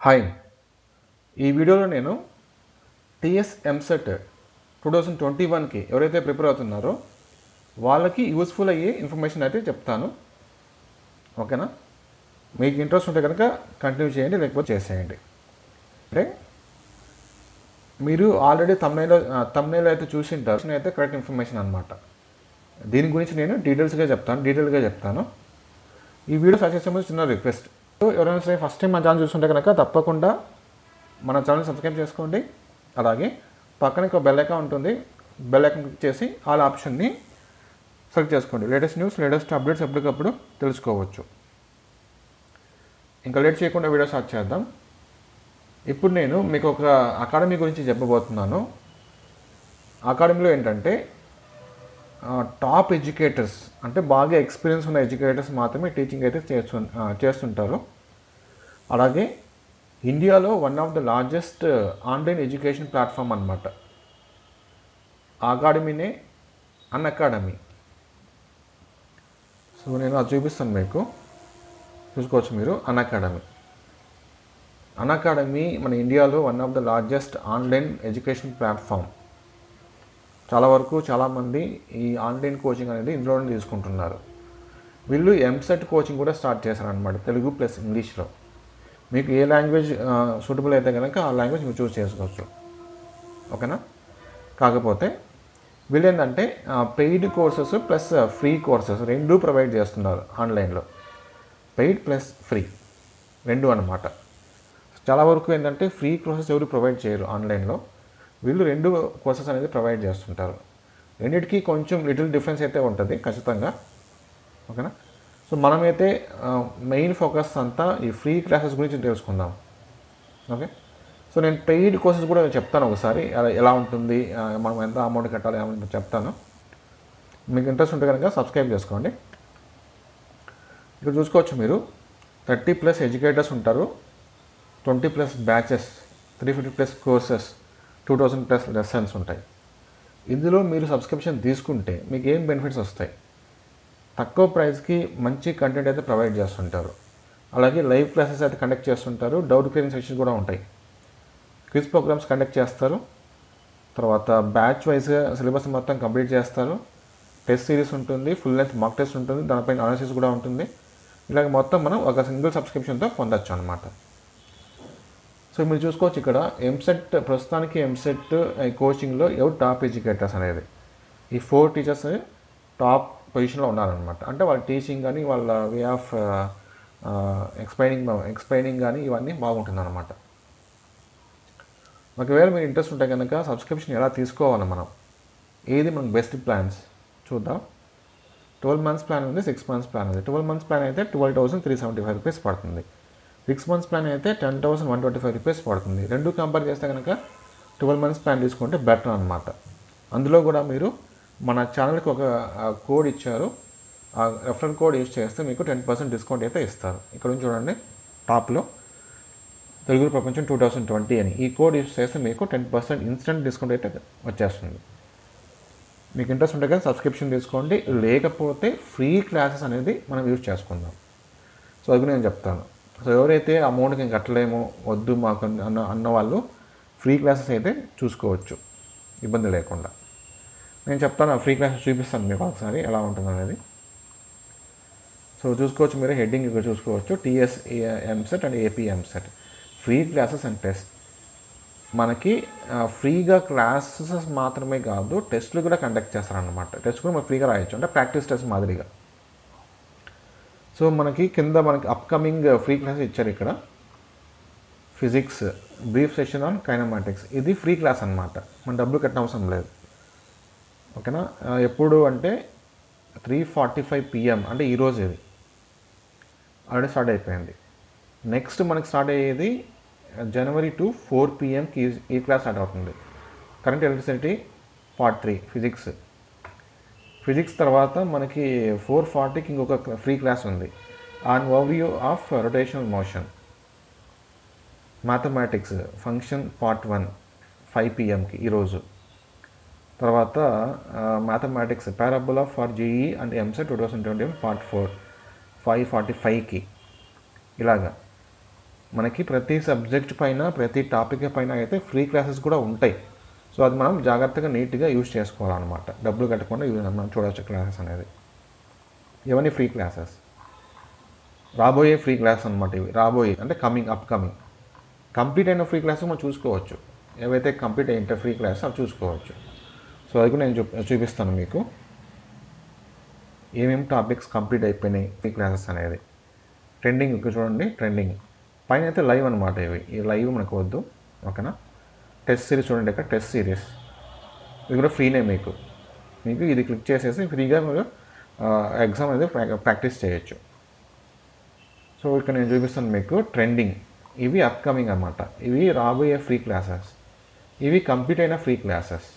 Hi, ఈ వీడియోలో నేను టీఎస్ ఎంసెట్ 2021కి ఎవరైతే ప్రిపేర్ అవుతున్నారో వాళ్ళకి యూస్ఫుల్ అయ్యే ఇన్ఫర్మేషన్ అయితే చెప్తాను. ఓకేనా? మీకు ఇంట్రెస్ట్ ఉంటే కనుక కంటిన్యూ చేయండి, లేకపోతే చేసేయండి. అంటే మీరు ఆల్రెడీ తమ్నైల్ అయితే చూసింటారు, అయితే కరెక్ట్ ఇన్ఫర్మేషన్ అనమాట. దీని గురించి నేను డీటెయిల్గా చెప్తాను. ఈ వీడియో సజెస్ట్ చేసే ముందు చిన్న రిక్వెస్ట్, ఎవరైనా సరే ఫస్ట్ టైం మన ఛానల్ చూస్తుంటే కనుక తప్పకుండా మన ఛానల్ సబ్స్క్రైబ్ చేసుకోండి. అలాగే పక్కన ఒక బెల్ ఐకాన్ ఉంటుంది, బెల్ ఐకాన్ క్లిక్ చేసి ఆల్ ఆప్షన్ని సెలెక్ట్ చేసుకోండి. లేటెస్ట్ న్యూస్, లేటెస్ట్ అప్డేట్స్ ఎప్పటికప్పుడు తెలుసుకోవచ్చు. ఇంకా లేట్ చేయకుండా వీడియో స్టార్ట్ చేద్దాం. ఇప్పుడు నేను మీకు ఒక అకాడమీ గురించి చెప్పబోతున్నాను. అకాడమీలో ఏంటంటే టాప్ ఎడ్యుకేటర్స్, అంటే బాగా ఎక్స్పీరియన్స్ ఉన్న ఎడ్యుకేటర్స్ మాత్రమే టీచింగ్ అయితే చేస్తుంటారు. అలాగే ఇండియాలో one of the largest online education platform అన్నమాట. అకాడమీనే అన్అకాడమీ. సో నేను అది చూపిస్తాను, మీకు చూసుకోవచ్చు మీరు. అన్అకాడమీ మన ఇండియాలో one of the largest online education platform. చాలామంది ఈ ఆన్లైన్ కోచింగ్ అనేది ఇందులోనే తీసుకుంటున్నారు. వీళ్ళు ఎంసెట్ కోచింగ్ కూడా స్టార్ట్ చేశారనమాట, తెలుగు ప్లస్ ఇంగ్లీష్లో. మీకు ఏ లాంగ్వేజ్ సూటబుల్ అయితే కనుక ఆ లాంగ్వేజ్ మీరు చూస్ చేసుకోవచ్చు. ఓకేనా? కాకపోతే వీళ్ళు ఏంటంటే paid courses plus free courses రెండూ ప్రొవైడ్ చేస్తున్నారు ఆన్లైన్లో. పెయిడ్ ప్లస్ ఫ్రీ రెండు అనమాట. చాలా వరకు ఏంటంటే ఫ్రీ కోర్సెస్ ఎవరు ప్రొవైడ్ చేయరు ఆన్లైన్లో. వీళ్ళు రెండు కోర్సెస్ అనేది ప్రొవైడ్ చేస్తుంటారు. రెండింటికి కొంచెం లిటిల్ డిఫరెన్స్ అయితే ఉంటుంది ఖచ్చితంగా. ఓకేనా? సో మనమైతే మెయిన్ ఫోకస్ అంతా ఈ ఫ్రీ క్లాసెస్ గురించి తెలుసుకుందాం. ఓకే? సో నేను పెయిడ్ కోర్సెస్ కూడా చెప్తాను ఒకసారి, ఎలా ఉంటుంది, మనం ఎంత అమౌంట్ కట్టాలి అని చెప్తాను. మీకు ఇంట్రెస్ట్ ఉంటే కనుక సబ్స్క్రైబ్ చేసుకోండి. ఇక్కడ చూసుకోవచ్చు మీరు, 30+ ఎడ్యుకేటర్స్ ఉంటారు, 20+ బ్యాచెస్, 350+ కోర్సెస్, 2000+ లెసన్స్ ఉంటాయి. ఇందులో మీరు సబ్స్క్రిప్షన్ తీసుకుంటే మీకు ఏం బెనిఫిట్స్ వస్తాయి? తక్కువ ప్రైస్కి మంచి కంటెంట్ అయితే ప్రొవైడ్ చేస్తుంటారు. అలాగే లైవ్ క్లాసెస్ అయితే కండక్ట్ చేస్తుంటారు. డౌట్ క్లియరింగ్ సెషన్స్ కూడా ఉంటాయి. క్విజ్ ప్రోగ్రామ్స్ కండక్ట్ చేస్తారు. తర్వాత బ్యాచ్ వైజ్గా సిలబస్ మొత్తం కంప్లీట్ చేస్తారు. టెస్ట్ సిరీస్ ఉంటుంది, ఫుల్ లెంత్ మాక్ టెస్ట్ ఉంటుంది, దానిపైన అనాలిసిస్ కూడా ఉంటుంది. ఇలాగ మొత్తం మనం ఒక సింగిల్ సబ్స్క్రిప్షన్తో పొందొచ్చు అనమాట. సో మీరు చూసుకోవచ్చు ఇక్కడ ఎంసెట్, ప్రస్తుతానికి ఎంసెట్ కోచింగ్లో ఎవరు టాప్ ఎడ్యుకేటర్స్ అనేది, ఈ 4 టీచర్స్ టాప్ పొజిషన్లో ఉన్నారనమాట. అంటే వాళ్ళ టీచింగ్ కానీ వాళ్ళ వే ఆఫ్ ఎక్స్ప్లెయినింగ్ కానీ ఇవన్నీ బాగుంటుందన్నమాట. ఒకవేళ మీరు ఇంట్రెస్ట్ ఉంటే కనుక సబ్స్క్రిప్షన్ ఎలా తీసుకోవాలి, ఏది మనకు బెస్ట్ ప్లాన్స్ చూద్దాం. 12 months ప్లాన్ ఉంది, 6 months ప్లాన్ ఉంది. 12 months ప్లాన్ అయితే 12,375 రూపీస్ పడుతుంది. 6 months ప్లాన్ అయితే 10,125 రూపీస్ పడుతుంది. రెండు కంపేర్ చేస్తే కనుక 12 months ప్లాన్ తీసుకుంటే బెటర్ అనమాట. అందులో కూడా మీరు మన ఛానల్కి ఒక కోడ్ ఇచ్చారు, ఆ రెఫరల్ కోడ్ యూజ్ చేస్తే మీకు 10% డిస్కౌంట్ అయితే ఇస్తారు. ఇక్కడ నుంచి చూడండి, టాప్లో తెలుగు ప్రపంచం 2020 అని ఈ కోడ్ యూజ్ చేస్తే మీకు 10% ఇన్స్టెంట్ డిస్కౌంట్ అయితే వచ్చేస్తుంది. మీకు ఇంట్రెస్ట్ ఉంటే కదా సబ్స్క్రిప్షన్ తీసుకోండి, లేకపోతే ఫ్రీ క్లాసెస్ అనేది మనం యూజ్ చేసుకుందాం. సో అది నేను చెప్తాను. సో ఎవరైతే అమౌంట్కి ఇంకా కట్టలేమో, వద్దు మాకు అన్న వాళ్ళు ఫ్రీ క్లాసెస్ అయితే చూసుకోవచ్చు ఇబ్బంది లేకుండా. నేను చెప్తాను, ఫ్రీ క్లాసెస్ చూపిస్తాను మీకు ఒకసారి ఎలా ఉంటుంది అనేది. సో చూసుకోవచ్చు మీరు, హెడ్డింగ్ ఇక్కడ చూసుకోవచ్చు, TS EAMCET and AP EAMCET free classes and test. మనకి ఫ్రీగా క్లాసెస్ మాత్రమే కాదు, టెస్ట్లు కూడా కండక్ట్ చేస్తారనమాట. టెస్ట్ కూడా మనం ఫ్రీగా రాయొచ్చు, అంటే ప్రాక్టీస్ టెస్ట్ మాదిరిగా. సో మనకి కింద అప్కమింగ్ ఫ్రీ క్లాస్ ఇచ్చారు. ఇక్కడ physics brief session on kinematics, ఇది ఫ్రీ క్లాస్ అనమాట, మనం డబ్బులు కట్టిన అవసరం లేదు. ఓకేనా? ఎప్పుడు అంటే 3:45 PM, అంటే ఈరోజు ఇది ఆల్రెడీ స్టార్ట్ అయిపోయింది. నెక్స్ట్ మనకి స్టార్ట్ అయ్యేది January 2 4 PMకి ఈ క్లాస్ స్టార్ట్ అవుతుంది. కరెంట్ ఎలక్ట్రిసిటీ పార్ట్ 3 ఫిజిక్స్ తర్వాత మనకి 4:40కి ఇంకొక ఫ్రీ క్లాస్ ఉంది, on overview of rotational motion. Mathematics function part 1 5 PMకి ఈరోజు. తర్వాత mathematics parabola for JEE and EAMCET 2021 part 4 5:45కి. ఇలాగా మనకి ప్రతి సబ్జెక్ట్ పైన ప్రతి టాపిక్ పైన అయితే ఫ్రీ క్లాసెస్ కూడా ఉంటాయి. సో అది మనం జాగ్రత్తగా నీట్గా యూజ్ చేసుకోవాలన్నమాట. డబ్బులు కట్టకుండా మనం చూడవచ్చు క్లాసెస్ అనేది. ఇవన్నీ ఫ్రీ క్లాసెస్, రాబోయే ఫ్రీ క్లాస్ అనమాట. ఇవి రాబోయే అంటే అప్కమింగ్ కంప్లీట్ అయిన ఫ్రీ క్లాస్ మనం చూసుకోవచ్చు. ఏవైతే కంప్లీట్ అయిన ఫ్రీ క్లాస్ అవి చూసుకోవచ్చు. సో అది కూడా నేను చూపిస్తాను మీకు ఏమేమి టాపిక్స్ కంప్లీట్ అయిపోయినాయి ఫ్రీ క్లాసెస్ అనేది. ట్రెండింగ్ ఇక్కడ చూడండి, ట్రెండింగ్ పైన అయితే లైవ్ అనమాట. ఈ లైవ్ మనకు వద్దు, ఓకేనా. టెస్ట్ సిరీస్ చూడండి, ఇక్కడ టెస్ట్ సిరీస్ ఇది కూడా ఫ్రీనే. మీకు ఇది క్లిక్ చేసేసి ఫ్రీగా మీరు ఎగ్జామ్ అనేది ప్రాక్టీస్ చేయొచ్చు. సో ఇక్కడ నేను చూపిస్తాను మీకు ట్రెండింగ్. ఇవి అప్కమింగ్ అనమాట. ఇవి రాబోయే ఫ్రీ క్లాసెస్, ఇవి కంప్లీట్ అయిన ఫ్రీ క్లాసెస్.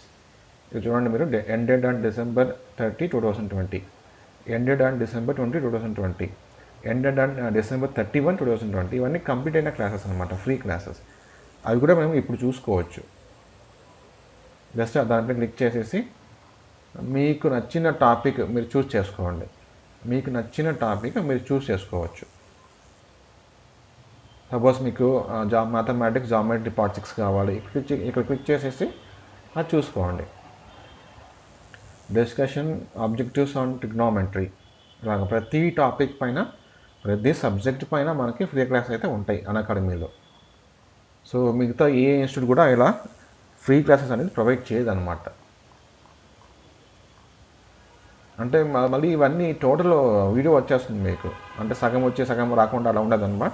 ఇది చూడండి మీరు, ended on December 30, 2020, ended on December 20, 2020, ended on December 31, 2020. ఇవన్నీ కంప్లీట్ అయిన క్లాసెస్ అనమాట, ఫ్రీ క్లాసెస్. అవి కూడా మేము ఇప్పుడు చూసుకోవచ్చు. జస్ట్ దాంట్లో క్లిక్ చేసేసి మీకు నచ్చిన టాపిక్ మీరు చూస్ చేసుకోండి. మీకు నచ్చిన టాపిక్ మీరు చూస్ చేసుకోవచ్చు. సపోజ్ మీకు మ్యాథమెటిక్స్, జామెట్రీ పార్ట్ 6 కావాలి, ఇక్కడ క్లిక్ చేసేసి అది చూసుకోండి. డిస్కషన్ ఆబ్జెక్టివ్స్ ఆన్ ట్రిగ్నోమెట్రీ, ఇలాగ ప్రతి టాపిక్ పైన ప్రతి సబ్జెక్ట్ పైన మనకి ఫ్రీ క్లాస్ అయితే ఉంటాయి అన్అకాడమీలో. సో మిగతా ఏ ఇన్స్టిట్యూట్ కూడా ఇలా ఫ్రీ క్లాసెస్ అనేది ప్రొవైడ్ చేయదన్నమాట. అంటే మళ్ళీ ఇవన్నీ టోటల్ వీడియో వచ్చేస్తుంది మీకు. అంటే సగం వచ్చి సగం రాకుండా అలా ఉండదన్నమాట.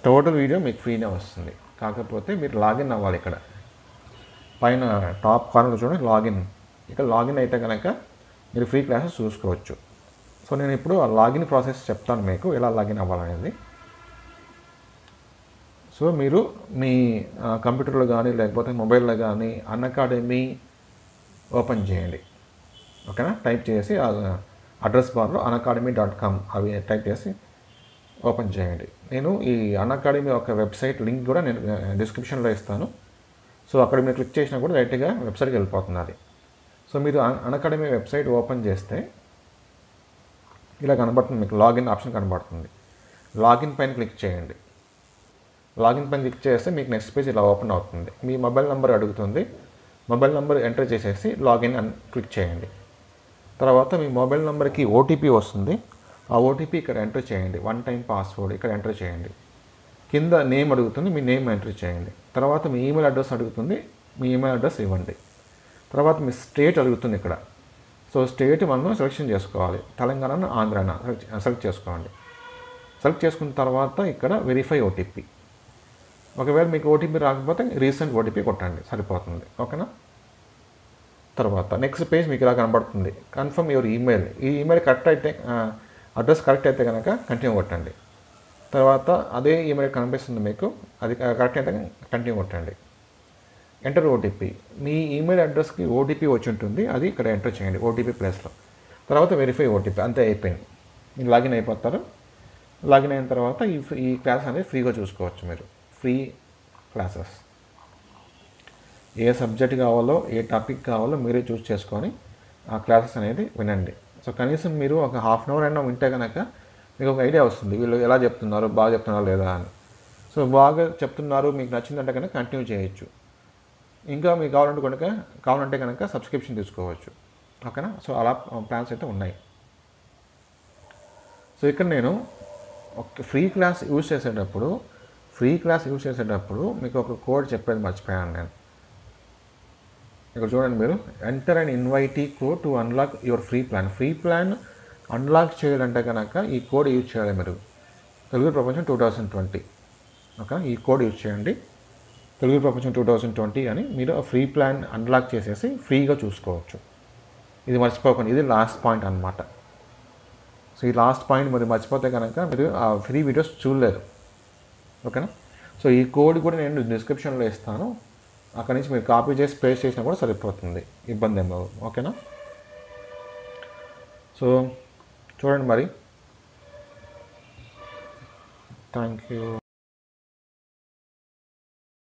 టోటల్ వీడియో మీకు ఫ్రీనే వస్తుంది. కాకపోతే మీరు లాగిన్ అవ్వాలి. ఇక్కడ పైన టాప్ కార్నర్ చూడండి, లాగిన్. ఇక్కడ లాగిన్ అయితే కనుక మీరు ఫ్రీ క్లాసెస్ చూసుకోవచ్చు. సో నేను ఇప్పుడు ఆ లాగిన్ ప్రాసెస్ చెప్తాను మీకు, ఎలా లాగిన్ అవ్వాలనేది. సో మీరు మీ కంప్యూటర్లో కానీ లేకపోతే మొబైల్లో కానీ అన్అకాడమీ ఓపెన్ చేయండి, ఓకేనా. టైప్ చేసి అడ్రస్ బార్లో unacademy.com అవి టైప్ చేసి ఓపెన్ చేయండి. నేను ఈ అన్అకాడమీ ఒక వెబ్సైట్ లింక్ కూడా నేను డిస్క్రిప్షన్లో ఇస్తాను. సో అక్కడ మీరు క్లిక్ చేసినా కూడా డైరెక్ట్గా వెబ్సైట్కి వెళ్ళిపోతుంది అది. సో మీరు అన్అకాడమీ వెబ్సైట్ ఓపెన్ చేస్తే ఇలా కనబడుతుంది, మీకు లాగిన్ ఆప్షన్ కనబడుతుంది. లాగిన్ పైన క్లిక్ చేయండి. లాగిన్ పైన క్లిక్ చేస్తే మీకు నెక్స్ట్ పేజ్ ఇలా ఓపెన్ అవుతుంది. మీ మొబైల్ నెంబర్ అడుగుతుంది. మొబైల్ నెంబర్ ఎంటర్ చేసేసి లాగిన్ అని క్లిక్ చేయండి. తర్వాత మీ మొబైల్ నెంబర్కి ఓటీపీ వస్తుంది. ఆ ఓటీపీ ఇక్కడ ఎంటర్ చేయండి. 1 టైం పాస్వర్డ్ ఇక్కడ ఎంటర్ చేయండి. కింద నేమ్ అడుగుతుంది, మీ నేమ్ ఎంటర్ చేయండి. తర్వాత మీ ఈమెయిల్ అడ్రస్ అడుగుతుంది, మీ ఈమెయిల్ అడ్రస్ ఇవ్వండి. తర్వాత మీ స్టేట్ అడుగుతుంది ఇక్కడ. సో స్టేట్ మనం సెలెక్షన్ చేసుకోవాలి, తెలంగాణ, ఆంధ్రానా సెలెక్ట్ చేసుకోండి. సెలెక్ట్ చేసుకున్న తర్వాత ఇక్కడ వెరిఫై ఓటీపీ. ఒకవేళ మీకు ఓటీపీ రాకపోతే రీసెంట్ ఓటీపీ కొట్టండి, సరిపోతుంది, ఓకేనా. తర్వాత నెక్స్ట్ పేజ్ మీకు ఇలా కనబడుతుంది, కన్ఫర్మ్ యువర్ ఈమెయిల్. ఈ ఈమెయిల్ కరెక్ట్ అయితే, అడ్రస్ కరెక్ట్ అయితే కనుక కంటిన్యూ కొట్టండి. తర్వాత అదే ఈమెయిల్ కనిపిస్తుంది మీకు, అది కరెక్ట్ అయితే కంటిన్యూ కొట్టండి. Enter OTP. మీ ఈమెయిల్ అడ్రస్కి ఓటీపీ వచ్చి ఉంటుంది, అది ఇక్కడ ఎంటర్ చేయండి ఓటీపీ ప్లేస్లో. తర్వాత వెరిఫై ఓటీపీ, అంతే అయిపోయింది. మీరు లాగిన్ అయిపోతారు. లాగిన్ అయిన తర్వాత ఈ క్లాస్ అనేది ఫ్రీగా చూసుకోవచ్చు మీరు. ఫ్రీ క్లాసెస్, ఏ సబ్జెక్ట్ కావాలో ఏ టాపిక్ కావాలో మీరే చూస్ చేసుకొని ఆ క్లాసెస్ అనేది వినండి. సో కనీసం మీరు ఒక హాఫ్ అన్ అవర్ అయినా వింటే కనుక మీకు ఒక ఐడియా వస్తుంది, వీళ్ళు ఎలా చెప్తున్నారు, బాగా చెప్తున్నారు లేదా అని. సో బాగా చెప్తున్నారు, మీకు నచ్చిందంటే కనుక కంటిన్యూ చేయొచ్చు. ఇంకా మీకు కావాలంటే కనుక సబ్స్క్రిప్షన్ తీసుకోవచ్చు, ఓకేనా. సో అలా ప్లాన్స్ అయితే ఉన్నాయి. సో ఇక్కడ నేను ఒక ఫ్రీ క్లాస్ యూజ్ చేసేటప్పుడు మీకు ఒక కోడ్ చెప్పేది మర్చిపోయాను నేను. ఇక్కడ చూడండి మీరు, enter and invitee code to unlock your free plan unlock చేయాలంటే కనుక ఈ కోడ్ యూజ్ చేయాలి మీరు. తెలుగు ప్రపంచం 2020, ఓకే. ఈ కోడ్ యూజ్ చేయండి, తెలుగు ప్రపంచం 2020 అని. మీరు ఆ ఫ్రీ ప్లాన్ అన్లాక్ చేసేసి ఫ్రీగా చూసుకోవచ్చు. ఇది మర్చిపోకండి, ఇది లాస్ట్ పాయింట్ అనమాట. సో ఈ లాస్ట్ పాయింట్ మీరు మర్చిపోతే కనుక మీరు ఆ ఫ్రీ వీడియోస్ చూడలేరు, ఓకేనా. సో ఈ కోడ్ కూడా నేను డిస్క్రిప్షన్లో ఇస్తాను, అక్కడి నుంచి మీరు కాపీ చేసి పేస్ట్ చేసినా కూడా సరిపోతుంది, ఇబ్బంది ఏమో, ఓకేనా. సో చూడండి మరి, థ్యాంక్ యూ.